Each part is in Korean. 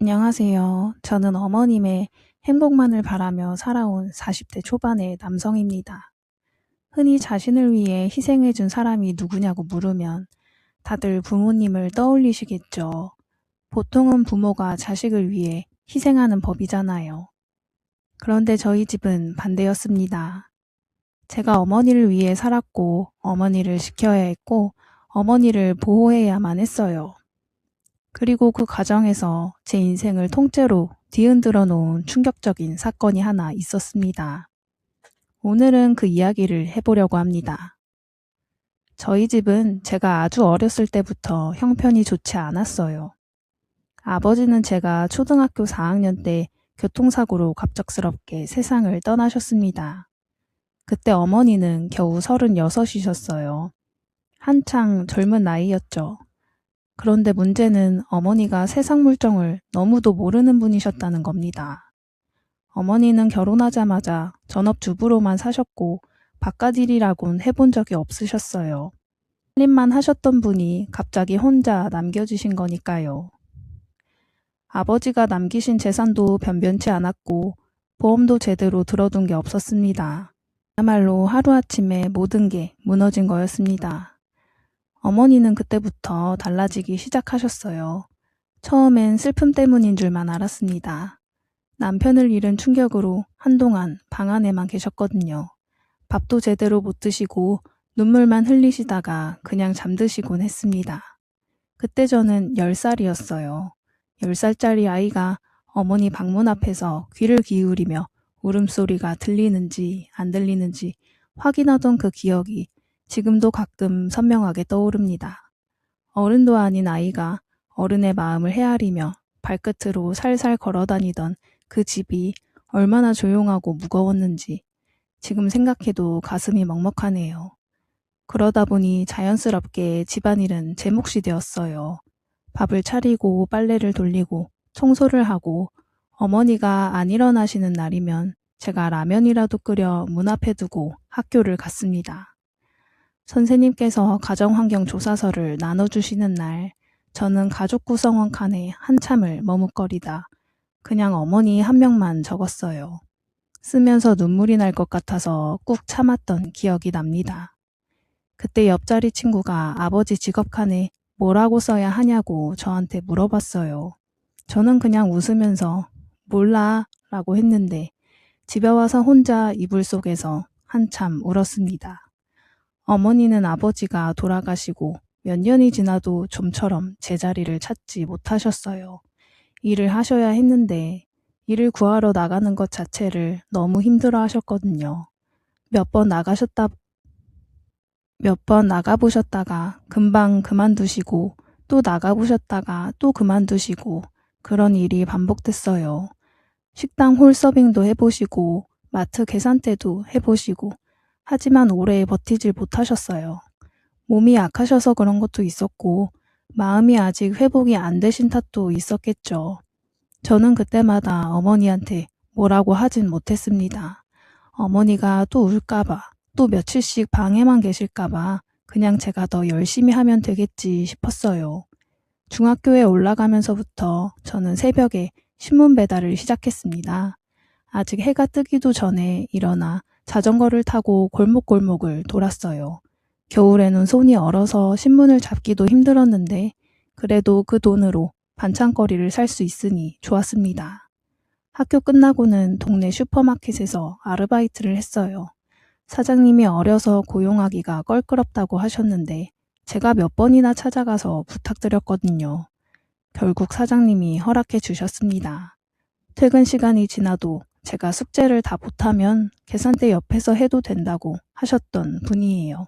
안녕하세요. 저는 어머님의 행복만을 바라며 살아온 40대 초반의 남성입니다. 흔히 자신을 위해 희생해준 사람이 누구냐고 물으면 다들 부모님을 떠올리시겠죠. 보통은 부모가 자식을 위해 희생하는 법이잖아요. 그런데 저희 집은 반대였습니다. 제가 어머니를 위해 살았고, 어머니를 지켜야 했고, 어머니를 보호해야만 했어요. 그리고 그 과정에서 제 인생을 통째로 뒤흔들어 놓은 충격적인 사건이 하나 있었습니다. 오늘은 그 이야기를 해보려고 합니다. 저희 집은 제가 아주 어렸을 때부터 형편이 좋지 않았어요. 아버지는 제가 초등학교 4학년 때 교통사고로 갑작스럽게 세상을 떠나셨습니다. 그때 어머니는 겨우 36이셨어요. 한창 젊은 나이였죠. 그런데 문제는 어머니가 세상 물정을 너무도 모르는 분이셨다는 겁니다. 어머니는 결혼하자마자 전업주부로만 사셨고 바깥 일이라곤 해본 적이 없으셨어요. 살림만 하셨던 분이 갑자기 혼자 남겨주신 거니까요. 아버지가 남기신 재산도 변변치 않았고 보험도 제대로 들어둔 게 없었습니다. 그야말로 하루아침에 모든 게 무너진 거였습니다. 어머니는 그때부터 달라지기 시작하셨어요. 처음엔 슬픔 때문인 줄만 알았습니다. 남편을 잃은 충격으로 한동안 방 안에만 계셨거든요. 밥도 제대로 못 드시고 눈물만 흘리시다가 그냥 잠드시곤 했습니다. 그때 저는 10살이었어요. 10살짜리 아이가 어머니 방문 앞에서 귀를 기울이며 울음소리가 들리는지 안 들리는지 확인하던 그 기억이 지금도 가끔 선명하게 떠오릅니다. 어른도 아닌 아이가 어른의 마음을 헤아리며 발끝으로 살살 걸어다니던 그 집이 얼마나 조용하고 무거웠는지 지금 생각해도 가슴이 먹먹하네요. 그러다 보니 자연스럽게 집안일은 제 몫이 되었어요. 밥을 차리고 빨래를 돌리고 청소를 하고 어머니가 안 일어나시는 날이면 제가 라면이라도 끓여 문 앞에 두고 학교를 갔습니다. 선생님께서 가정환경조사서를 나눠주시는 날 저는 가족 구성원 칸에 한참을 머뭇거리다 그냥 어머니 한 명만 적었어요. 쓰면서 눈물이 날 것 같아서 꾹 참았던 기억이 납니다. 그때 옆자리 친구가 아버지 직업 칸에 뭐라고 써야 하냐고 저한테 물어봤어요. 저는 그냥 웃으면서 몰라 라고 했는데 집에 와서 혼자 이불 속에서 한참 울었습니다. 어머니는 아버지가 돌아가시고 몇 년이 지나도 좀처럼 제자리를 찾지 못하셨어요. 일을 하셔야 했는데 일을 구하러 나가는 것 자체를 너무 힘들어 하셨거든요. 몇 번 나가보셨다가 금방 그만두시고 또 나가보셨다가 또 그만두시고 그런 일이 반복됐어요. 식당 홀서빙도 해보시고 마트 계산대도 해보시고 하지만 오래 버티질 못하셨어요. 몸이 약하셔서 그런 것도 있었고 마음이 아직 회복이 안 되신 탓도 있었겠죠. 저는 그때마다 어머니한테 뭐라고 하진 못했습니다. 어머니가 또 울까봐 또 며칠씩 방에만 계실까봐 그냥 제가 더 열심히 하면 되겠지 싶었어요. 중학교에 올라가면서부터 저는 새벽에 신문 배달을 시작했습니다. 아직 해가 뜨기도 전에 일어나 자전거를 타고 골목골목을 돌았어요. 겨울에는 손이 얼어서 신문을 잡기도 힘들었는데 그래도 그 돈으로 반찬거리를 살 수 있으니 좋았습니다. 학교 끝나고는 동네 슈퍼마켓에서 아르바이트를 했어요. 사장님이 어려서 고용하기가 껄끄럽다고 하셨는데 제가 몇 번이나 찾아가서 부탁드렸거든요. 결국 사장님이 허락해 주셨습니다. 퇴근 시간이 지나도 제가 숙제를 다 못하면 계산대 옆에서 해도 된다고 하셨던 분이에요.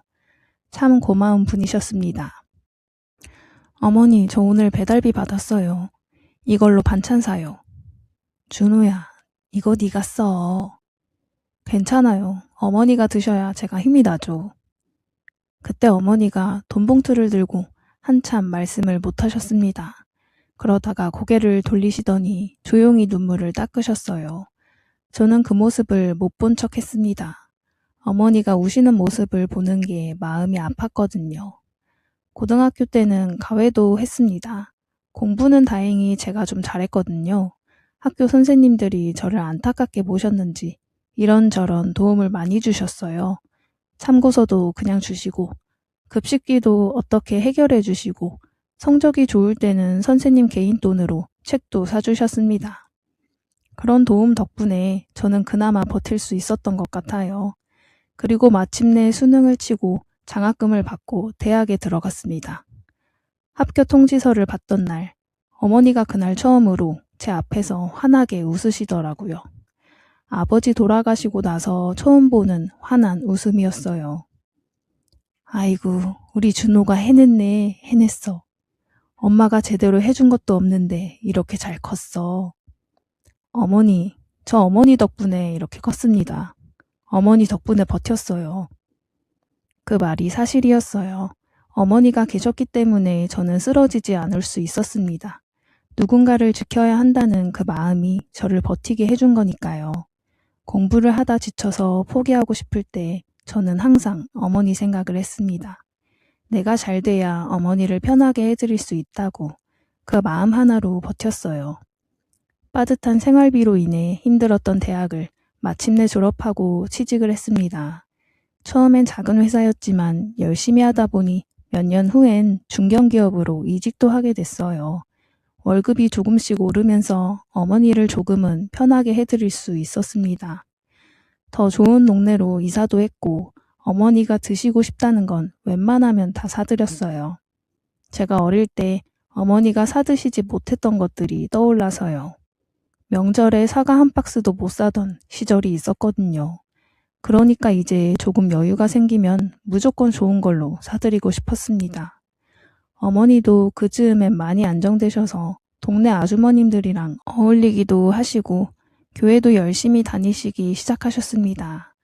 참 고마운 분이셨습니다. 어머니, 저 오늘 배달비 받았어요. 이걸로 반찬 사요. 준호야, 이거 네가 써. 괜찮아요. 어머니가 드셔야 제가 힘이 나죠. 그때 어머니가 돈 봉투를 들고 한참 말씀을 못 하셨습니다. 그러다가 고개를 돌리시더니 조용히 눈물을 닦으셨어요. 저는 그 모습을 못 본 척 했습니다. 어머니가 우시는 모습을 보는 게 마음이 아팠거든요. 고등학교 때는 가회도 했습니다. 공부는 다행히 제가 좀 잘했거든요. 학교 선생님들이 저를 안타깝게 모셨는지 이런저런 도움을 많이 주셨어요. 참고서도 그냥 주시고, 급식비도 어떻게 해결해 주시고, 성적이 좋을 때는 선생님 개인 돈으로 책도 사주셨습니다. 그런 도움 덕분에 저는 그나마 버틸 수 있었던 것 같아요. 그리고 마침내 수능을 치고 장학금을 받고 대학에 들어갔습니다. 합격 통지서를 받던 날, 어머니가 그날 처음으로 제 앞에서 환하게 웃으시더라고요. 아버지 돌아가시고 나서 처음 보는 환한 웃음이었어요. 아이고, 우리 준호가 해냈네, 해냈어. 엄마가 제대로 해준 것도 없는데 이렇게 잘 컸어. 어머니, 저 어머니 덕분에 이렇게 컸습니다. 어머니 덕분에 버텼어요. 그 말이 사실이었어요. 어머니가 계셨기 때문에 저는 쓰러지지 않을 수 있었습니다. 누군가를 지켜야 한다는 그 마음이 저를 버티게 해준 거니까요. 공부를 하다 지쳐서 포기하고 싶을 때 저는 항상 어머니 생각을 했습니다. 내가 잘 돼야 어머니를 편하게 해드릴 수 있다고 그 마음 하나로 버텼어요. 빠듯한 생활비로 인해 힘들었던 대학을 마침내 졸업하고 취직을 했습니다. 처음엔 작은 회사였지만 열심히 하다 보니 몇 년 후엔 중견기업으로 이직도 하게 됐어요. 월급이 조금씩 오르면서 어머니를 조금은 편하게 해드릴 수 있었습니다. 더 좋은 동네로 이사도 했고 어머니가 드시고 싶다는 건 웬만하면 다 사드렸어요. 제가 어릴 때 어머니가 사드시지 못했던 것들이 떠올라서요. 명절에 사과 한 박스도 못 사던 시절이 있었거든요. 그러니까 이제 조금 여유가 생기면 무조건 좋은 걸로 사드리고 싶었습니다. 어머니도 그 즈음엔 많이 안정되셔서 동네 아주머님들이랑 어울리기도 하시고 교회도 열심히 다니시기 시작하셨습니다.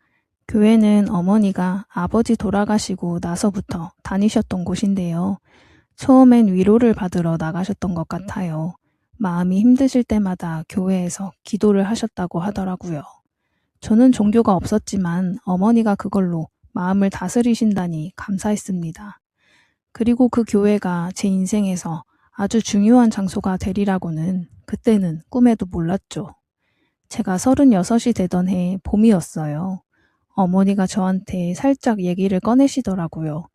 교회는 어머니가 아버지 돌아가시고 나서부터 다니셨던 곳인데요. 처음엔 위로를 받으러 나가셨던 것 같아요. 마음이 힘드실 때마다 교회에서 기도를 하셨다고 하더라고요. 저는 종교가 없었지만 어머니가 그걸로 마음을 다스리신다니 감사했습니다. 그리고 그 교회가 제 인생에서 아주 중요한 장소가 되리라고는 그때는 꿈에도 몰랐죠. 제가 36이 되던 해 봄이었어요. 어머니가 저한테 살짝 얘기를 꺼내시더라고요.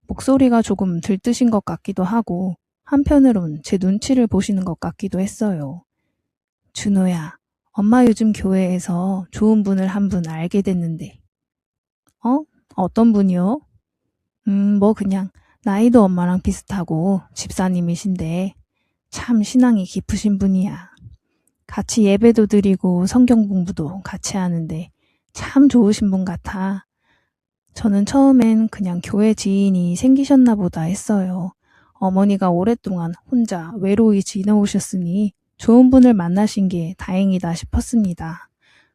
목소리가 조금 들뜨신 것 같기도 하고 한편으론 제 눈치를 보시는 것 같기도 했어요. 준호야, 엄마 요즘 교회에서 좋은 분을 한 분 알게 됐는데. 어? 어떤 분이요? 뭐 그냥 나이도 엄마랑 비슷하고 집사님이신데 참 신앙이 깊으신 분이야. 같이 예배도 드리고 성경 공부도 같이 하는데 참 좋으신 분 같아. 저는 처음엔 그냥 교회 지인이 생기셨나 보다 했어요. 어머니가 오랫동안 혼자 외로이 지내오셨으니 좋은 분을 만나신 게 다행이다 싶었습니다.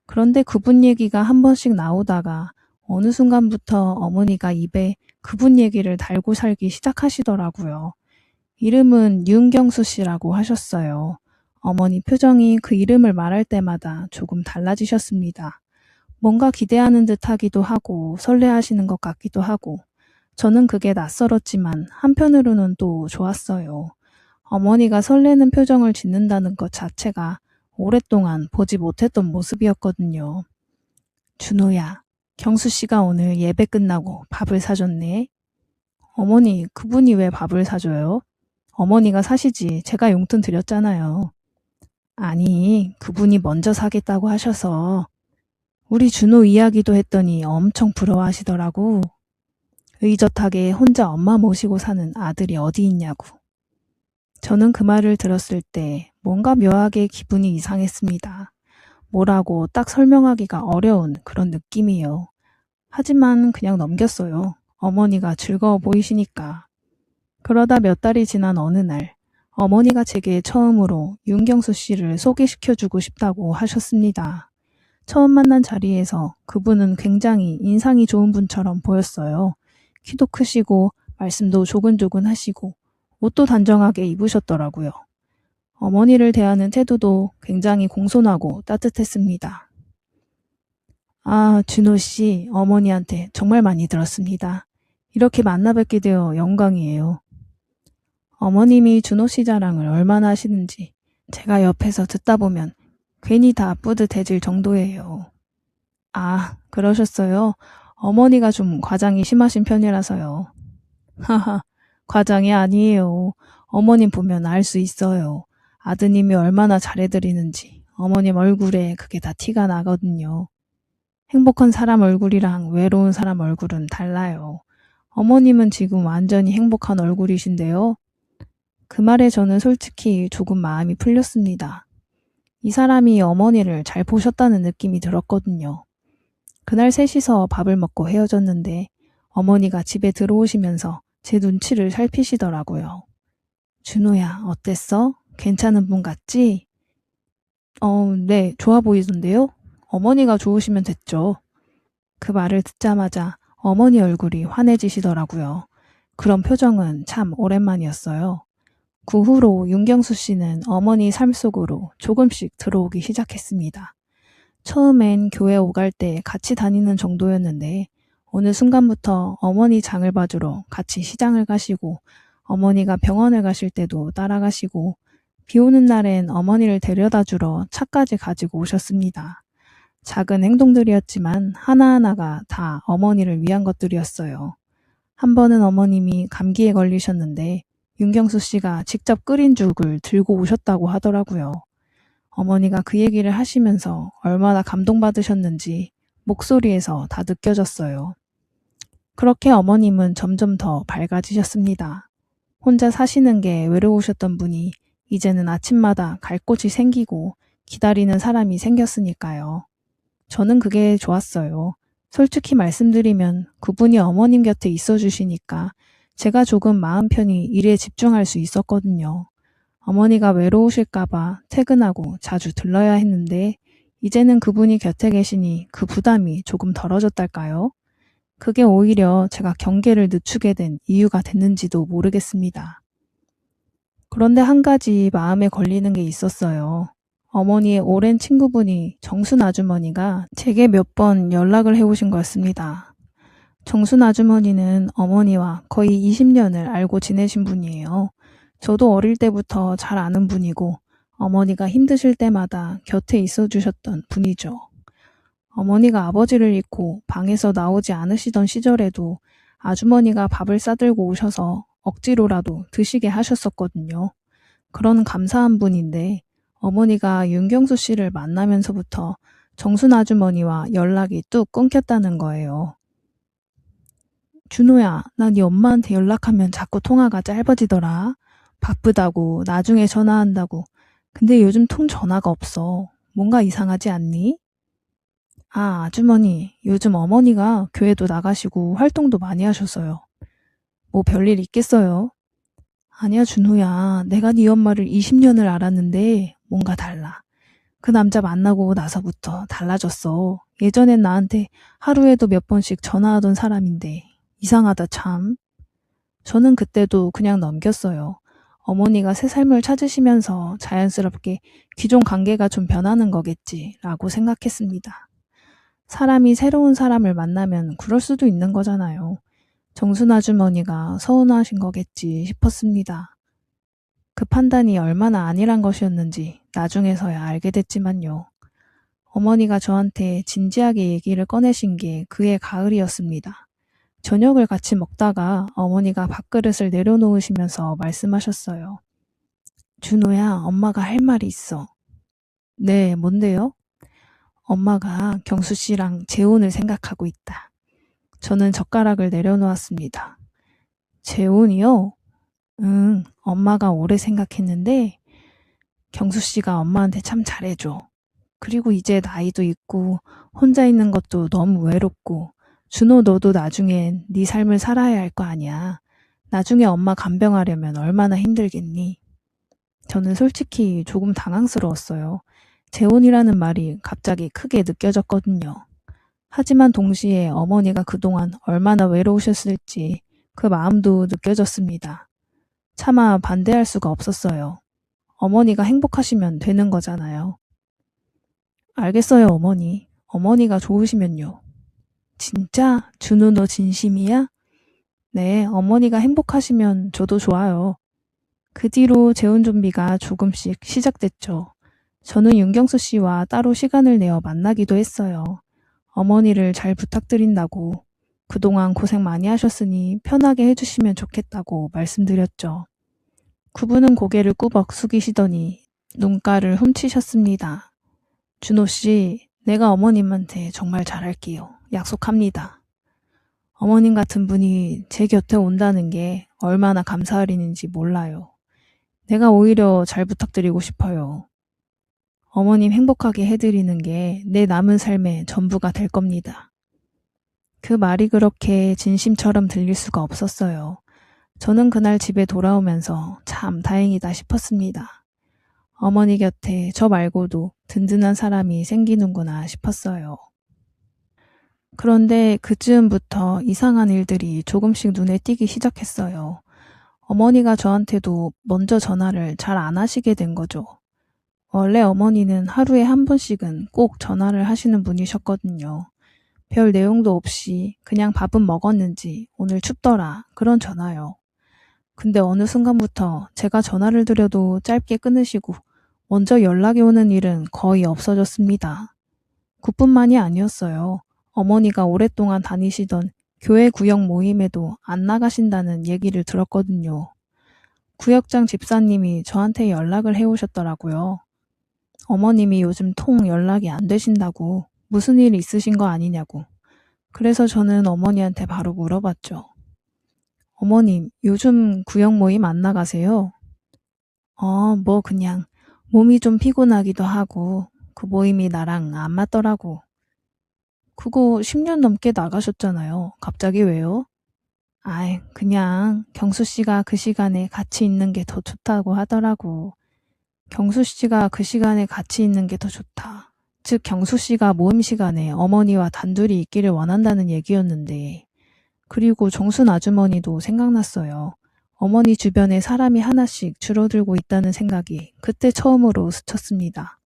그런데 그분 얘기가 한 번씩 나오다가 어느 순간부터 어머니가 입에 그분 얘기를 달고 살기 시작하시더라고요. 이름은 윤경수 씨라고 하셨어요. 어머니 표정이 그 이름을 말할 때마다 조금 달라지셨습니다. 뭔가 기대하는 듯 하기도 하고 설레하시는 것 같기도 하고 저는 그게 낯설었지만 한편으로는 또 좋았어요. 어머니가 설레는 표정을 짓는다는 것 자체가 오랫동안 보지 못했던 모습이었거든요. 준호야, 경수 씨가 오늘 예배 끝나고 밥을 사줬네. 어머니, 그분이 왜 밥을 사줘요? 어머니가 사시지 제가 용돈 드렸잖아요. 아니, 그분이 먼저 사겠다고 하셔서 우리 준호 이야기도 했더니 엄청 부러워하시더라고. 의젓하게 혼자 엄마 모시고 사는 아들이 어디 있냐고. 저는 그 말을 들었을 때 뭔가 묘하게 기분이 이상했습니다. 뭐라고 딱 설명하기가 어려운 그런 느낌이요. 하지만 그냥 넘겼어요. 어머니가 즐거워 보이시니까. 그러다 몇 달이 지난 어느 날 어머니가 제게 처음으로 윤경수 씨를 소개시켜주고 싶다고 하셨습니다. 처음 만난 자리에서 그분은 굉장히 인상이 좋은 분처럼 보였어요. 키도 크시고 말씀도 조근조근 하시고 옷도 단정하게 입으셨더라고요. 어머니를 대하는 태도도 굉장히 공손하고 따뜻했습니다. 아, 준호 씨, 어머니한테 정말 많이 들었습니다. 이렇게 만나 뵙게 되어 영광이에요. 어머님이 준호 씨 자랑을 얼마나 하시는지 제가 옆에서 듣다 보면 괜히 다 뿌듯해질 정도예요. 아, 그러셨어요? 어머니가 좀 과장이 심하신 편이라서요. 하하, 과장이 아니에요. 어머님 보면 알 수 있어요. 아드님이 얼마나 잘해드리는지 어머님 얼굴에 그게 다 티가 나거든요. 행복한 사람 얼굴이랑 외로운 사람 얼굴은 달라요. 어머님은 지금 완전히 행복한 얼굴이신데요. 그 말에 저는 솔직히 조금 마음이 풀렸습니다. 이 사람이 어머니를 잘 보셨다는 느낌이 들었거든요. 그날 셋이서 밥을 먹고 헤어졌는데 어머니가 집에 들어오시면서 제 눈치를 살피시더라고요. 준호야, 어땠어? 괜찮은 분 같지? 네, 좋아 보이던데요? 어머니가 좋으시면 됐죠. 그 말을 듣자마자 어머니 얼굴이 환해지시더라고요. 그런 표정은 참 오랜만이었어요. 그 후로 윤경수 씨는 어머니 삶 속으로 조금씩 들어오기 시작했습니다. 처음엔 교회 오갈 때 같이 다니는 정도였는데 어느 순간부터 어머니 장을 봐주러 같이 시장을 가시고 어머니가 병원을 가실 때도 따라가시고 비 오는 날엔 어머니를 데려다 주러 차까지 가지고 오셨습니다. 작은 행동들이었지만 하나하나가 다 어머니를 위한 것들이었어요. 한 번은 어머님이 감기에 걸리셨는데 윤경수 씨가 직접 끓인 죽을 들고 오셨다고 하더라고요. 어머니가 그 얘기를 하시면서 얼마나 감동받으셨는지 목소리에서 다 느껴졌어요. 그렇게 어머님은 점점 더 밝아지셨습니다. 혼자 사시는 게 외로우셨던 분이 이제는 아침마다 갈 곳이 생기고 기다리는 사람이 생겼으니까요. 저는 그게 좋았어요. 솔직히 말씀드리면 그분이 어머님 곁에 있어 주시니까 제가 조금 마음 편히 일에 집중할 수 있었거든요. 어머니가 외로우실까봐 퇴근하고 자주 들러야 했는데 이제는 그분이 곁에 계시니 그 부담이 조금 덜어졌달까요? 그게 오히려 제가 경계를 늦추게 된 이유가 됐는지도 모르겠습니다. 그런데 한 가지 마음에 걸리는 게 있었어요. 어머니의 오랜 친구분이 정순 아주머니가 제게 몇 번 연락을 해오신 거였습니다. 정순 아주머니는 어머니와 거의 20년을 알고 지내신 분이에요. 저도 어릴 때부터 잘 아는 분이고 어머니가 힘드실 때마다 곁에 있어 주셨던 분이죠. 어머니가 아버지를 잃고 방에서 나오지 않으시던 시절에도 아주머니가 밥을 싸들고 오셔서 억지로라도 드시게 하셨었거든요. 그런 감사한 분인데 어머니가 윤경수 씨를 만나면서부터 정순 아주머니와 연락이 뚝 끊겼다는 거예요. 준호야, 나 네 엄마한테 연락하면 자꾸 통화가 짧아지더라. 바쁘다고, 나중에 전화한다고. 근데 요즘 통 전화가 없어. 뭔가 이상하지 않니? 아, 아주머니, 요즘 어머니가 교회도 나가시고 활동도 많이 하셔서요. 뭐 별일 있겠어요? 아니야, 준호야. 내가 네 엄마를 20년을 알았는데 뭔가 달라. 그 남자 만나고 나서부터 달라졌어. 예전엔 나한테 하루에도 몇 번씩 전화하던 사람인데 이상하다 참. 저는 그때도 그냥 넘겼어요. 어머니가 새 삶을 찾으시면서 자연스럽게 기존 관계가 좀 변하는 거겠지라고 생각했습니다. 사람이 새로운 사람을 만나면 그럴 수도 있는 거잖아요. 정순 아주머니가 서운하신 거겠지 싶었습니다. 그 판단이 얼마나 안일한 것이었는지 나중에서야 알게 됐지만요. 어머니가 저한테 진지하게 얘기를 꺼내신 게 그해 가을이었습니다. 저녁을 같이 먹다가 어머니가 밥그릇을 내려놓으시면서 말씀하셨어요. 준호야, 엄마가 할 말이 있어. 네, 뭔데요? 엄마가 경수 씨랑 재혼을 생각하고 있다. 저는 젓가락을 내려놓았습니다. 재혼이요? 응, 엄마가 오래 생각했는데 경수 씨가 엄마한테 참 잘해줘. 그리고 이제 나이도 있고 혼자 있는 것도 너무 외롭고 준호 너도 나중엔 네 삶을 살아야 할 거 아니야. 나중에 엄마 간병하려면 얼마나 힘들겠니? 저는 솔직히 조금 당황스러웠어요. 재혼이라는 말이 갑자기 크게 느껴졌거든요. 하지만 동시에 어머니가 그동안 얼마나 외로우셨을지 그 마음도 느껴졌습니다. 차마 반대할 수가 없었어요. 어머니가 행복하시면 되는 거잖아요. 알겠어요, 어머니. 어머니가 좋으시면요. 진짜? 준우 너 진심이야? 네, 어머니가 행복하시면 저도 좋아요. 그 뒤로 재혼 준비가 조금씩 시작됐죠. 저는 윤경수 씨와 따로 시간을 내어 만나기도 했어요. 어머니를 잘 부탁드린다고 그동안 고생 많이 하셨으니 편하게 해주시면 좋겠다고 말씀드렸죠. 그분은 고개를 꾸벅 숙이시더니 눈가를 훔치셨습니다. 준호 씨, 내가 어머님한테 정말 잘할게요. 약속합니다. 어머님 같은 분이 제 곁에 온다는 게 얼마나 감사할 일인지 몰라요. 내가 오히려 잘 부탁드리고 싶어요. 어머님 행복하게 해드리는 게 내 남은 삶의 전부가 될 겁니다. 그 말이 그렇게 진심처럼 들릴 수가 없었어요. 저는 그날 집에 돌아오면서 참 다행이다 싶었습니다. 어머니 곁에 저 말고도 든든한 사람이 생기는구나 싶었어요. 그런데 그즈음부터 이상한 일들이 조금씩 눈에 띄기 시작했어요. 어머니가 저한테도 먼저 전화를 잘 안 하시게 된 거죠. 원래 어머니는 하루에 한 번씩은 꼭 전화를 하시는 분이셨거든요. 별 내용도 없이 그냥 밥은 먹었는지 오늘 춥더라 그런 전화요. 근데 어느 순간부터 제가 전화를 드려도 짧게 끊으시고 먼저 연락이 오는 일은 거의 없어졌습니다. 그뿐만이 아니었어요. 어머니가 오랫동안 다니시던 교회 구역 모임에도 안 나가신다는 얘기를 들었거든요. 구역장 집사님이 저한테 연락을 해오셨더라고요. 어머님이 요즘 통 연락이 안 되신다고 무슨 일 있으신 거 아니냐고. 그래서 저는 어머니한테 바로 물어봤죠. 어머님, 요즘 구역 모임 안 나가세요? 뭐 그냥 몸이 좀 피곤하기도 하고 그 모임이 나랑 안 맞더라고. 그거 10년 넘게 나가셨잖아요. 갑자기 왜요? 아이, 그냥 경수 씨가 그 시간에 같이 있는 게 더 좋다고 하더라고. 경수 씨가 그 시간에 같이 있는 게 더 좋다. 즉 경수 씨가 모임 시간에 어머니와 단둘이 있기를 원한다는 얘기였는데, 그리고 정순 아주머니도 생각났어요. 어머니 주변에 사람이 하나씩 줄어들고 있다는 생각이 그때 처음으로 스쳤습니다.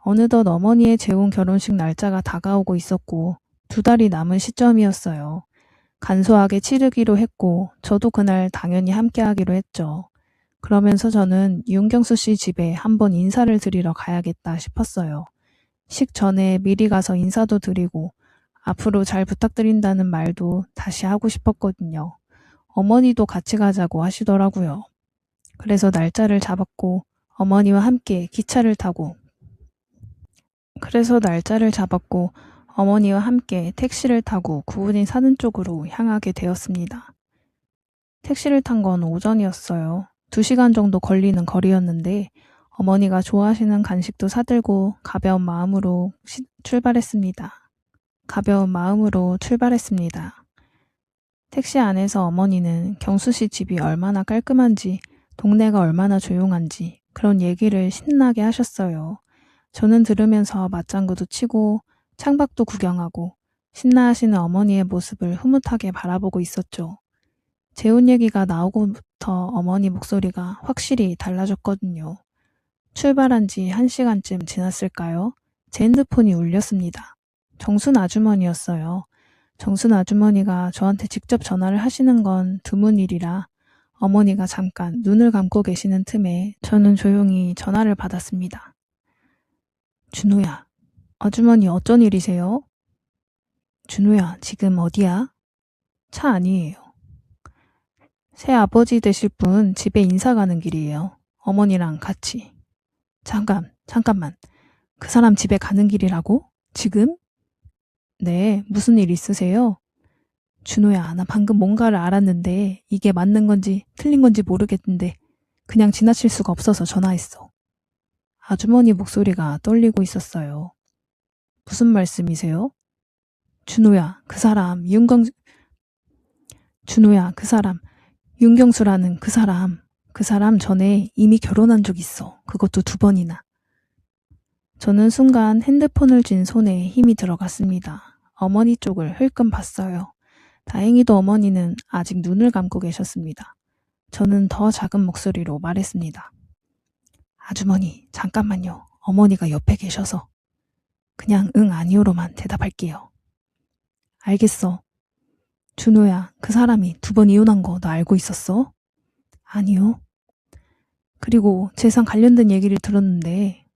어느덧 어머니의 재혼 결혼식 날짜가 다가오고 있었고 2달이 남은 시점이었어요. 간소하게 치르기로 했고 저도 그날 당연히 함께하기로 했죠. 그러면서 저는 윤경수 씨 집에 한번 인사를 드리러 가야겠다 싶었어요. 식 전에 미리 가서 인사도 드리고 앞으로 잘 부탁드린다는 말도 다시 하고 싶었거든요. 어머니도 같이 가자고 하시더라고요. 그래서 날짜를 잡았고 어머니와 함께 기차를 타고 택시를 타고 그분이 사는 쪽으로 향하게 되었습니다. 택시를 탄 건 오전이었어요. 2시간 정도 걸리는 거리였는데 어머니가 좋아하시는 간식도 사들고 가벼운 마음으로 출발했습니다. 택시 안에서 어머니는 경수 씨 집이 얼마나 깔끔한지, 동네가 얼마나 조용한지 그런 얘기를 신나게 하셨어요. 저는 들으면서 맞장구도 치고 창밖도 구경하고 신나하시는 어머니의 모습을 흐뭇하게 바라보고 있었죠. 재혼 얘기가 나오고부터 어머니 목소리가 확실히 달라졌거든요. 출발한 지 1시간쯤 지났을까요? 제 핸드폰이 울렸습니다. 정순 아주머니였어요. 정순 아주머니가 저한테 직접 전화를 하시는 건 드문 일이라 어머니가 잠깐 눈을 감고 계시는 틈에 저는 조용히 전화를 받았습니다. 준호야, 아주머니 어쩐 일이세요? 준호야, 지금 어디야? 차 아니에요. 새 아버지 되실 분 집에 인사 가는 길이에요. 어머니랑 같이. 잠깐만. 그 사람 집에 가는 길이라고? 지금? 네, 무슨 일 있으세요? 준호야, 나 방금 뭔가를 알았는데 이게 맞는 건지 틀린 건지 모르겠는데 그냥 지나칠 수가 없어서 전화했어. 아주머니 목소리가 떨리고 있었어요. 무슨 말씀이세요? 준호야, 그 사람 윤경수라는 그 사람 전에 이미 결혼한 적 있어. 그것도 2번이나. 저는 순간 핸드폰을 쥔 손에 힘이 들어갔습니다. 어머니 쪽을 흘끔 봤어요. 다행히도 어머니는 아직 눈을 감고 계셨습니다. 저는 더 작은 목소리로 말했습니다. 아주머니, 잠깐만요. 어머니가 옆에 계셔서. 그냥 응 아니오로만 대답할게요. 알겠어. 준호야, 그 사람이 2번 이혼한 거 너 알고 있었어? 아니요. 그리고 재산 관련된 얘기를 들었는데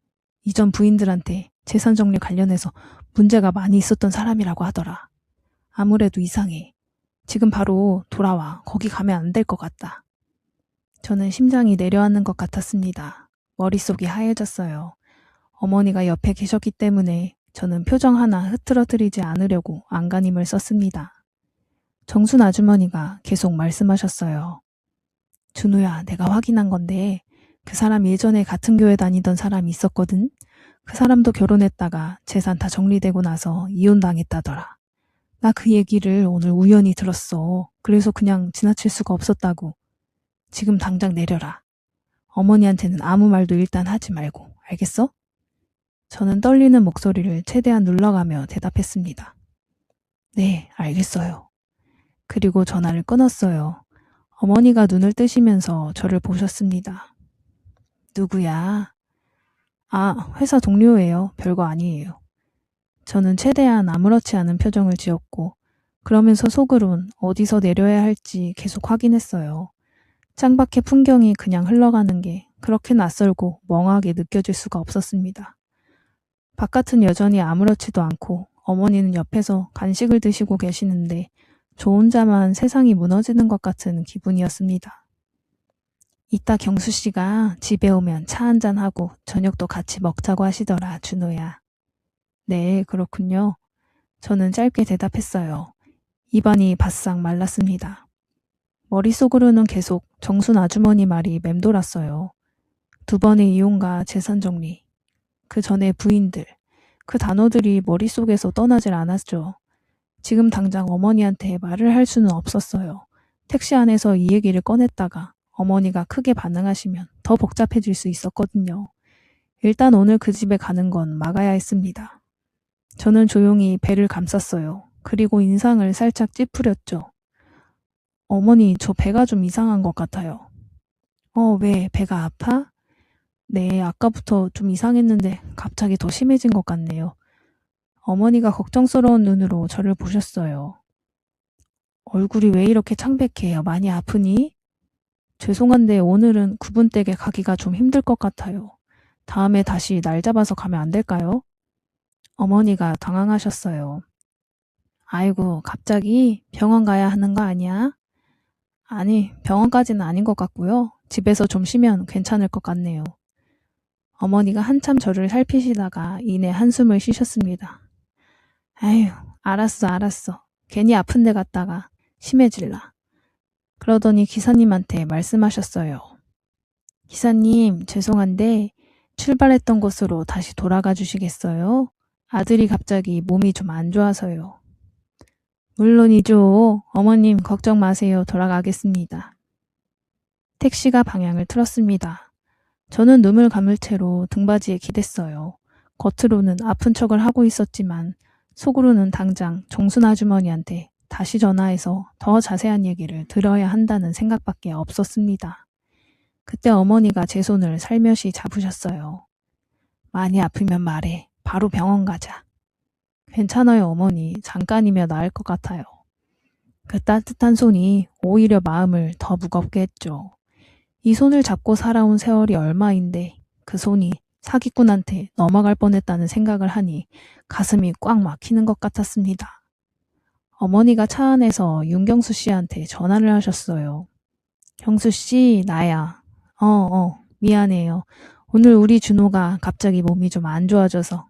이전 부인들한테 재산 정리 관련해서 문제가 많이 있었던 사람이라고 하더라. 아무래도 이상해. 지금 바로 돌아와. 거기 가면 안 될 것 같다. 저는 심장이 내려앉는 것 같았습니다. 머릿속이 하얘졌어요. 어머니가 옆에 계셨기 때문에 저는 표정 하나 흐트러뜨리지 않으려고 안간힘을 썼습니다. 정순 아주머니가 계속 말씀하셨어요. 준우야, 내가 확인한 건데 그 사람 예전에 같은 교회 다니던 사람이 있었거든. 그 사람도 결혼했다가 재산 다 정리되고 나서 이혼당했다더라. 나 그 얘기를 오늘 우연히 들었어. 그래서 그냥 지나칠 수가 없었다고. 지금 당장 내려라. 어머니한테는 아무 말도 일단 하지 말고. 알겠어? 저는 떨리는 목소리를 최대한 눌러가며 대답했습니다. 네, 알겠어요. 그리고 전화를 끊었어요. 어머니가 눈을 뜨시면서 저를 보셨습니다. 누구야? 아, 회사 동료예요. 별거 아니에요. 저는 최대한 아무렇지 않은 표정을 지었고 그러면서 속으론 어디서 내려야 할지 계속 확인했어요. 창밖의 풍경이 그냥 흘러가는 게 그렇게 낯설고 멍하게 느껴질 수가 없었습니다. 바깥은 여전히 아무렇지도 않고 어머니는 옆에서 간식을 드시고 계시는데 저 혼자만 세상이 무너지는 것 같은 기분이었습니다. 이따 경수 씨가 집에 오면 차 한잔 하고 저녁도 같이 먹자고 하시더라, 준호야. 네, 그렇군요. 저는 짧게 대답했어요. 입안이 바싹 말랐습니다. 머릿속으로는 계속 정순 아주머니 말이 맴돌았어요. 2번의 이혼과 재산 정리, 그 전에 부인들, 그 단어들이 머릿속에서 떠나질 않았죠. 지금 당장 어머니한테 말을 할 수는 없었어요. 택시 안에서 이 얘기를 꺼냈다가 어머니가 크게 반응하시면 더 복잡해질 수 있었거든요. 일단 오늘 그 집에 가는 건 막아야 했습니다. 저는 조용히 배를 감쌌어요. 그리고 인상을 살짝 찌푸렸죠. 어머니, 저 배가 좀 이상한 것 같아요. 왜? 배가 아파? 네, 아까부터 좀 이상했는데 갑자기 더 심해진 것 같네요. 어머니가 걱정스러운 눈으로 저를 보셨어요. 얼굴이 왜 이렇게 창백해요? 많이 아프니? 죄송한데 오늘은 구분댁에 가기가 좀 힘들 것 같아요. 다음에 다시 날 잡아서 가면 안 될까요? 어머니가 당황하셨어요. 아이고, 갑자기 병원 가야 하는 거 아니야? 아니, 병원까지는 아닌 것 같고요. 집에서 좀 쉬면 괜찮을 것 같네요. 어머니가 한참 저를 살피시다가 이내 한숨을 쉬셨습니다. 아휴, 알았어. 괜히 아픈 데 갔다가 심해질라. 그러더니 기사님한테 말씀하셨어요. 기사님, 죄송한데 출발했던 곳으로 다시 돌아가 주시겠어요? 아들이 갑자기 몸이 좀 안 좋아서요. 물론이죠. 어머님 걱정 마세요. 돌아가겠습니다. 택시가 방향을 틀었습니다. 저는 눈을 감을 채로 등받이에 기댔어요. 겉으로는 아픈 척을 하고 있었지만 속으로는 당장 정순 아주머니한테 다시 전화해서 더 자세한 얘기를 들어야 한다는 생각밖에 없었습니다. 그때 어머니가 제 손을 살며시 잡으셨어요. 많이 아프면 말해. 바로 병원 가자. 괜찮아요, 어머니. 잠깐이면 나을 것 같아요. 그 따뜻한 손이 오히려 마음을 더 무겁게 했죠. 이 손을 잡고 살아온 세월이 얼마인데 그 손이 사기꾼한테 넘어갈 뻔했다는 생각을 하니 가슴이 꽉 막히는 것 같았습니다. 어머니가 차 안에서 윤경수 씨한테 전화를 하셨어요. 경수 씨, 나야. 미안해요. 오늘 우리 준호가 갑자기 몸이 좀 안 좋아져서.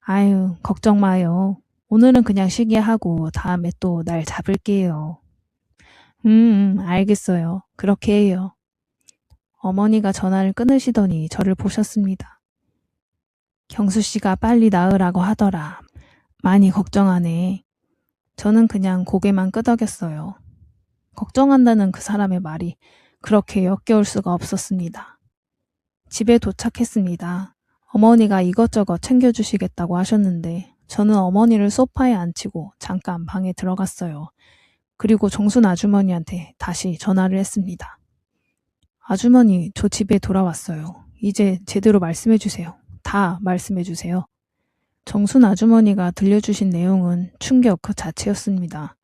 아유, 걱정 마요. 오늘은 그냥 쉬게 하고 다음에 또 날 잡을게요. 알겠어요. 그렇게 해요. 어머니가 전화를 끊으시더니 저를 보셨습니다. 경수 씨가 빨리 나으라고 하더라. 많이 걱정하네. 저는 그냥 고개만 끄덕였어요. 걱정한다는 그 사람의 말이 그렇게 역겨울 수가 없었습니다. 집에 도착했습니다. 어머니가 이것저것 챙겨주시겠다고 하셨는데 저는 어머니를 소파에 앉히고 잠깐 방에 들어갔어요. 그리고 정순 아주머니한테 다시 전화를 했습니다. 아주머니, 저 집에 돌아왔어요. 이제 제대로 말씀해 주세요. 다 말씀해 주세요. 정순 아주머니가 들려주신 내용은 충격 그 자체였습니다.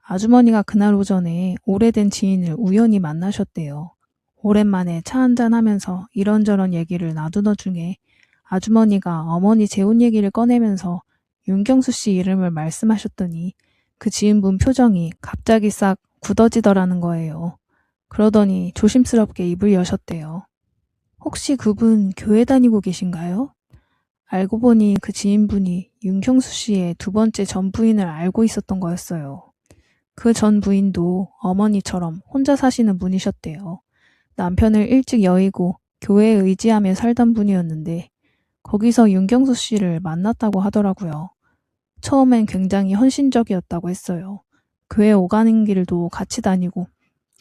아주머니가 그날 오전에 오래된 지인을 우연히 만나셨대요. 오랜만에 차 한잔 하면서 이런저런 얘기를 나누던 중에 아주머니가 어머니 재혼 얘기를 꺼내면서 윤경수 씨 이름을 말씀하셨더니 그 지인분 표정이 갑자기 싹 굳어지더라는 거예요. 그러더니 조심스럽게 입을 여셨대요. 혹시 그분 교회 다니고 계신가요? 알고 보니 그 지인분이 윤경수 씨의 두 번째 전 부인을 알고 있었던 거였어요. 그 전 부인도 어머니처럼 혼자 사시는 분이셨대요. 남편을 일찍 여의고 교회에 의지하며 살던 분이었는데 거기서 윤경수 씨를 만났다고 하더라고요. 처음엔 굉장히 헌신적이었다고 했어요. 교회 오가는 길도 같이 다니고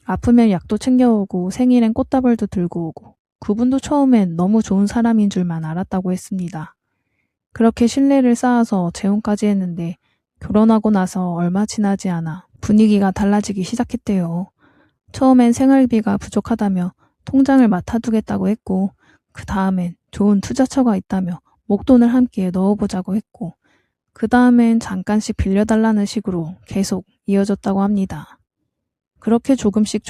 아프면 약도 챙겨오고 생일엔 꽃다발도 들고 오고 그분도 처음엔 너무 좋은 사람인 줄만 알았다고 했습니다. 그렇게 신뢰를 쌓아서 재혼까지 했는데 결혼하고 나서 얼마 지나지 않아 분위기가 달라지기 시작했대요. 처음엔 생활비가 부족하다며 통장을 맡아두겠다고 했고 그 다음엔 좋은 투자처가 있다며 목돈을 함께 넣어보자고 했고 그 다음엔 잠깐씩 빌려달라는 식으로 계속 이어졌다고 합니다. 그렇게 조금씩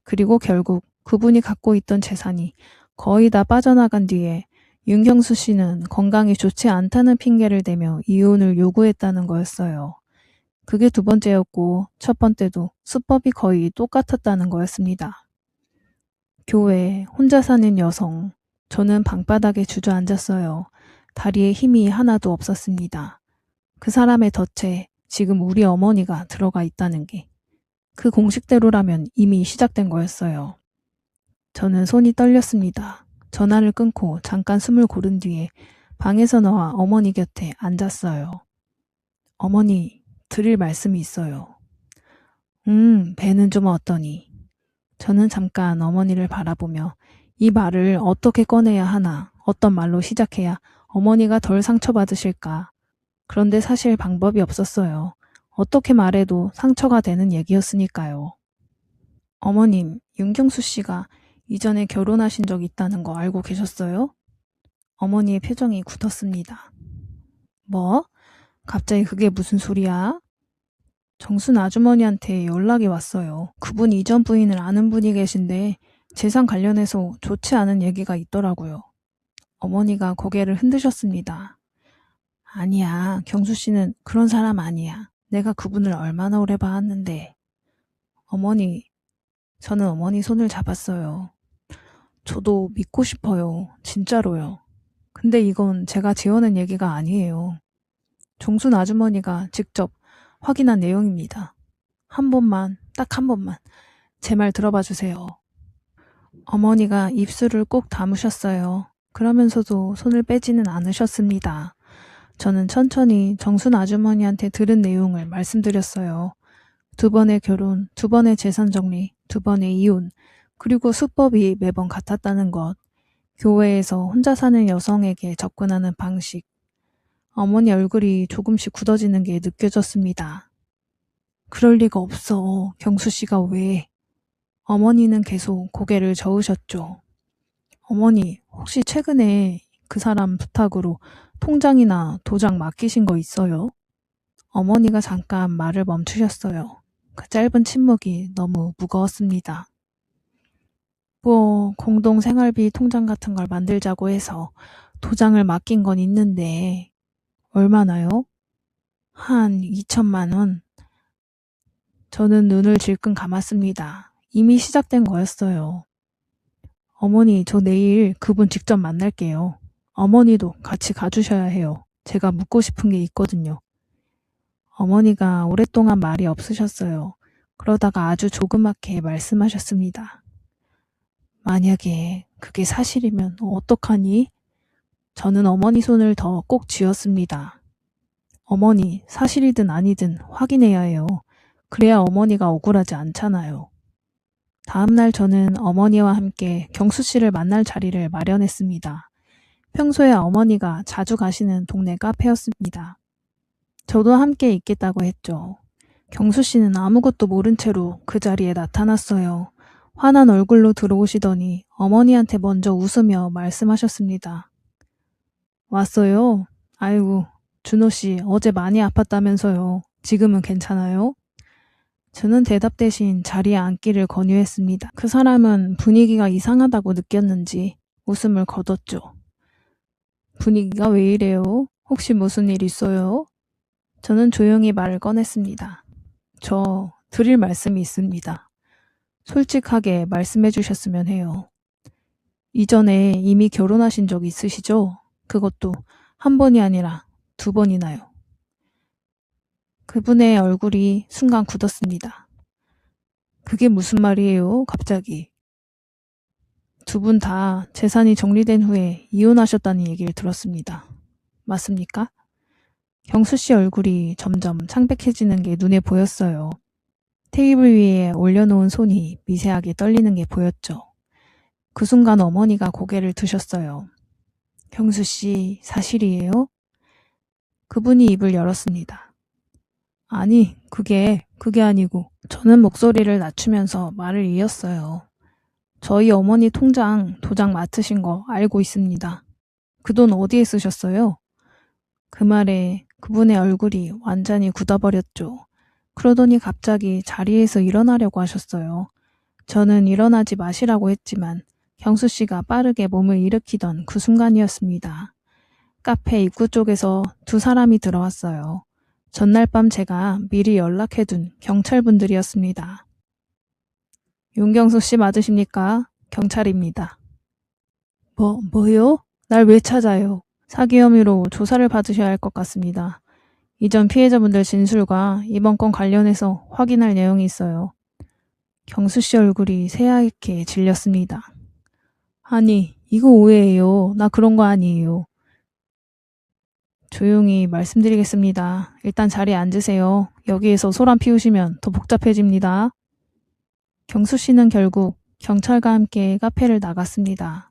그리고 결국 그분이 갖고 있던 재산이 거의 다 빠져나간 뒤에 윤경수 씨는 건강이 좋지 않다는 핑계를 대며 이혼을 요구했다는 거였어요. 그게 두 번째였고 첫 번째도 수법이 거의 똑같았다는 거였습니다. 교회 혼자 사는 여성. 저는 방바닥에 주저앉았어요. 다리에 힘이 하나도 없었습니다. 그 사람의 덫에 지금 우리 어머니가 들어가 있다는 게 그 공식대로라면 이미 시작된 거였어요. 저는 손이 떨렸습니다. 전화를 끊고 잠깐 숨을 고른 뒤에 방에서 나와 어머니 곁에 앉았어요. 어머니, 드릴 말씀이 있어요. 배는 좀 어떠니? 저는 잠깐 어머니를 바라보며 이 말을 어떻게 꺼내야 하나, 어떤 말로 시작해야 어머니가 덜 상처받으실까. 그런데 사실 방법이 없었어요. 어떻게 말해도 상처가 되는 얘기였으니까요. 어머님, 윤경수 씨가 이전에 결혼하신 적 있다는 거 알고 계셨어요? 어머니의 표정이 굳었습니다. 뭐? 갑자기 그게 무슨 소리야? 정순 아주머니한테 연락이 왔어요. 그분 이전 부인을 아는 분이 계신데 재산 관련해서 좋지 않은 얘기가 있더라고요. 어머니가 고개를 흔드셨습니다. 아니야, 경수 씨는 그런 사람 아니야. 내가 그분을 얼마나 오래 봐왔는데. 어머니, 저는 어머니 손을 잡았어요. 저도 믿고 싶어요. 진짜로요. 근데 이건 제가 지어낸 얘기가 아니에요. 정순 아주머니가 직접 확인한 내용입니다. 한 번만, 딱 한 번만 제 말 들어봐 주세요. 어머니가 입술을 꼭 다무셨어요. 그러면서도 손을 빼지는 않으셨습니다. 저는 천천히 정순 아주머니한테 들은 내용을 말씀드렸어요. 2번의 결혼, 2번의 재산 정리, 2번의 이혼, 그리고 수법이 매번 같았다는 것, 교회에서 혼자 사는 여성에게 접근하는 방식. 어머니 얼굴이 조금씩 굳어지는 게 느껴졌습니다. 그럴 리가 없어. 경수 씨가 왜? 어머니는 계속 고개를 저으셨죠. 어머니, 혹시 최근에 그 사람 부탁으로 통장이나 도장 맡기신 거 있어요? 어머니가 잠깐 말을 멈추셨어요. 그 짧은 침묵이 너무 무거웠습니다. 뭐 공동 생활비 통장 같은 걸 만들자고 해서 도장을 맡긴 건 있는데 얼마나요? 한 2천만 원. 저는 눈을 질끈 감았습니다. 이미 시작된 거였어요. 어머니, 저 내일 그분 직접 만날게요. 어머니도 같이 가주셔야 해요. 제가 묻고 싶은 게 있거든요. 어머니가 오랫동안 말이 없으셨어요. 그러다가 아주 조그맣게 말씀하셨습니다. 만약에 그게 사실이면 어떡하니? 저는 어머니 손을 더 꼭 쥐었습니다. 어머니, 사실이든 아니든 확인해야 해요. 그래야 어머니가 억울하지 않잖아요. 다음날 저는 어머니와 함께 경수 씨를 만날 자리를 마련했습니다. 평소에 어머니가 자주 가시는 동네 카페였습니다. 저도 함께 있겠다고 했죠. 경수 씨는 아무것도 모른 채로 그 자리에 나타났어요. 환한 얼굴로 들어오시더니 어머니한테 먼저 웃으며 말씀하셨습니다. 왔어요? 아이고, 준호 씨 어제 많이 아팠다면서요. 지금은 괜찮아요? 저는 대답 대신 자리에 앉기를 권유했습니다. 그 사람은 분위기가 이상하다고 느꼈는지 웃음을 거뒀죠. 분위기가 왜 이래요? 혹시 무슨 일 있어요? 저는 조용히 말을 꺼냈습니다. 저 드릴 말씀이 있습니다. 솔직하게 말씀해 주셨으면 해요. 이전에 이미 결혼하신 적 있으시죠? 그것도 한 번이 아니라 2번이나요. 그분의 얼굴이 순간 굳었습니다. 그게 무슨 말이에요, 갑자기? 2분 다 재산이 정리된 후에 이혼하셨다는 얘기를 들었습니다. 맞습니까? 경수 씨 얼굴이 점점 창백해지는 게 눈에 보였어요. 테이블 위에 올려놓은 손이 미세하게 떨리는 게 보였죠. 그 순간 어머니가 고개를 드셨어요. 경수 씨, 사실이에요? 그분이 입을 열었습니다. 아니, 그게 아니고. 저는 목소리를 낮추면서 말을 이었어요. 저희 어머니 통장 도장 맡으신 거 알고 있습니다. 그 돈 어디에 쓰셨어요? 그 말에 그분의 얼굴이 완전히 굳어버렸죠. 그러더니 갑자기 자리에서 일어나려고 하셨어요. 저는 일어나지 마시라고 했지만 경수 씨가 빠르게 몸을 일으키던 그 순간이었습니다. 카페 입구 쪽에서 2 사람이 들어왔어요. 전날 밤 제가 미리 연락해둔 경찰분들이었습니다. 윤경수 씨 맞으십니까? 경찰입니다. 뭐요? 날 왜 찾아요? 사기 혐의로 조사를 받으셔야 할 것 같습니다. 이전 피해자분들 진술과 이번 건 관련해서 확인할 내용이 있어요. 경수 씨 얼굴이 새하얗게 질렸습니다. 아니, 이거 오해예요. 나 그런 거 아니에요. 조용히 말씀드리겠습니다. 일단 자리에 앉으세요. 여기에서 소란 피우시면 더 복잡해집니다. 경수 씨는 결국 경찰과 함께 카페를 나갔습니다.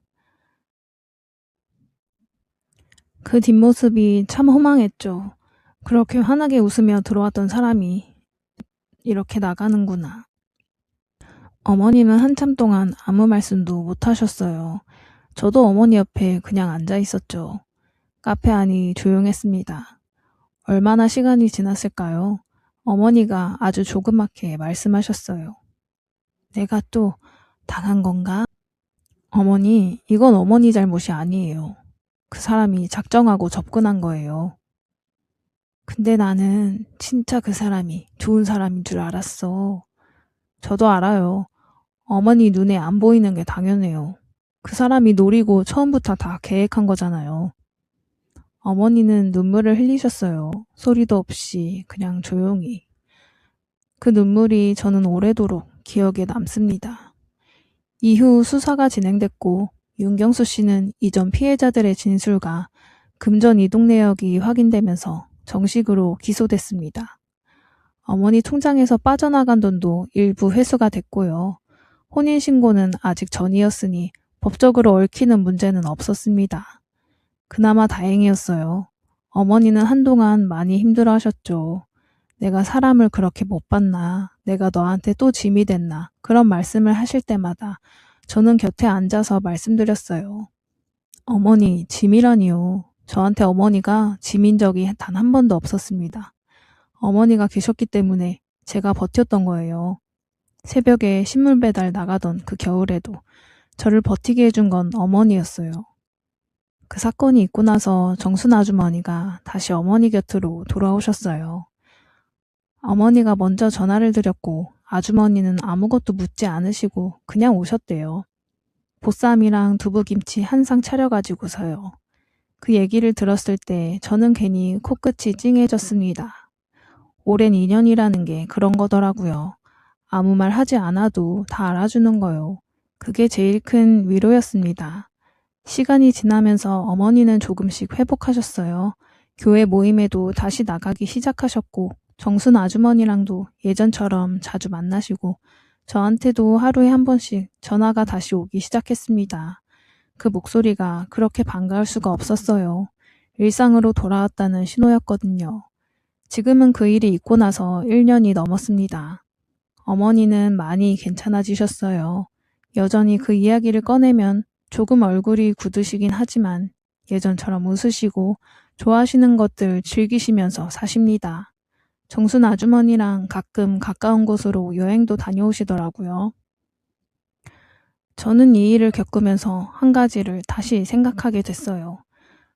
그 뒷모습이 참 허망했죠. 그렇게 환하게 웃으며 들어왔던 사람이 이렇게 나가는구나. 어머님은 한참 동안 아무 말씀도 못 하셨어요. 저도 어머니 옆에 그냥 앉아 있었죠. 카페 안이 조용했습니다. 얼마나 시간이 지났을까요? 어머니가 아주 조그맣게 말씀하셨어요. 내가 또 당한 건가? 어머니, 이건 어머니 잘못이 아니에요. 그 사람이 작정하고 접근한 거예요. 근데 나는 진짜 그 사람이 좋은 사람인 줄 알았어. 저도 알아요. 어머니 눈에 안 보이는 게 당연해요. 그 사람이 노리고 처음부터 다 계획한 거잖아요. 어머니는 눈물을 흘리셨어요. 소리도 없이 그냥 조용히. 그 눈물이 저는 오래도록 기억에 남습니다. 이후 수사가 진행됐고 윤경수 씨는 이전 피해자들의 진술과 금전 이동 내역이 확인되면서 정식으로 기소됐습니다. 어머니 통장에서 빠져나간 돈도 일부 회수가 됐고요. 혼인신고는 아직 전이었으니 법적으로 얽히는 문제는 없었습니다. 그나마 다행이었어요. 어머니는 한동안 많이 힘들어하셨죠. 내가 사람을 그렇게 못 봤나, 내가 너한테 또 짐이 됐나, 그런 말씀을 하실 때마다 저는 곁에 앉아서 말씀드렸어요. 어머니, 짐이라니요. 저한테 어머니가 짐인 적이 단 한 번도 없었습니다. 어머니가 계셨기 때문에 제가 버텼던 거예요. 새벽에 신문 배달 나가던 그 겨울에도 저를 버티게 해준 건 어머니였어요. 그 사건이 있고 나서 정순 아주머니가 다시 어머니 곁으로 돌아오셨어요. 어머니가 먼저 전화를 드렸고 아주머니는 아무것도 묻지 않으시고 그냥 오셨대요. 보쌈이랑 두부김치 한 상 차려가지고서요. 그 얘기를 들었을 때 저는 괜히 코끝이 찡해졌습니다. 오랜 인연이라는 게 그런 거더라고요. 아무 말 하지 않아도 다 알아주는 거요. 그게 제일 큰 위로였습니다. 시간이 지나면서 어머니는 조금씩 회복하셨어요. 교회 모임에도 다시 나가기 시작하셨고 정순 아주머니랑도 예전처럼 자주 만나시고 저한테도 하루에 한 번씩 전화가 다시 오기 시작했습니다. 그 목소리가 그렇게 반가울 수가 없었어요. 일상으로 돌아왔다는 신호였거든요. 지금은 그 일이 있고 나서 1년이 넘었습니다. 어머니는 많이 괜찮아지셨어요. 여전히 그 이야기를 꺼내면 조금 얼굴이 굳으시긴 하지만 예전처럼 웃으시고 좋아하시는 것들 즐기시면서 사십니다. 정순 아주머니랑 가끔 가까운 곳으로 여행도 다녀오시더라고요. 저는 이 일을 겪으면서 한 가지를 다시 생각하게 됐어요.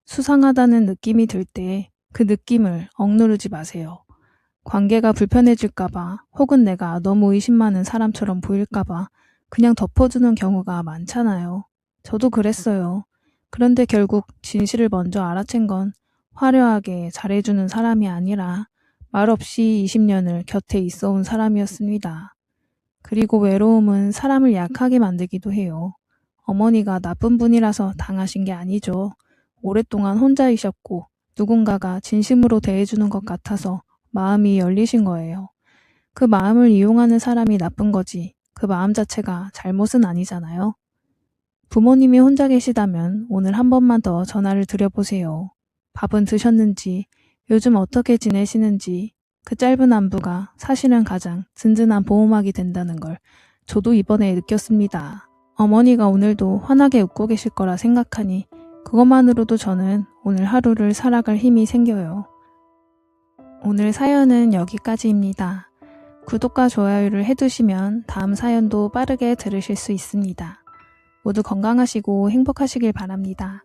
수상하다는 느낌이 들 때 그 느낌을 억누르지 마세요. 관계가 불편해질까봐 혹은 내가 너무 의심 많은 사람처럼 보일까봐 그냥 덮어주는 경우가 많잖아요. 저도 그랬어요. 그런데 결국 진실을 먼저 알아챈 건 화려하게 잘해주는 사람이 아니라 말없이 20년을 곁에 있어 온 사람이었습니다. 그리고 외로움은 사람을 약하게 만들기도 해요. 어머니가 나쁜 분이라서 당하신 게 아니죠. 오랫동안 혼자이셨고 누군가가 진심으로 대해주는 것 같아서 마음이 열리신 거예요. 그 마음을 이용하는 사람이 나쁜 거지 그 마음 자체가 잘못은 아니잖아요. 부모님이 혼자 계시다면 오늘 한 번만 더 전화를 드려보세요. 밥은 드셨는지, 요즘 어떻게 지내시는지, 그 짧은 안부가 사실은 가장 든든한 보호막이 된다는 걸 저도 이번에 느꼈습니다. 어머니가 오늘도 환하게 웃고 계실 거라 생각하니 그것만으로도 저는 오늘 하루를 살아갈 힘이 생겨요. 오늘 사연은 여기까지입니다. 구독과 좋아요를 해두시면 다음 사연도 빠르게 들으실 수 있습니다. 모두 건강하시고 행복하시길 바랍니다.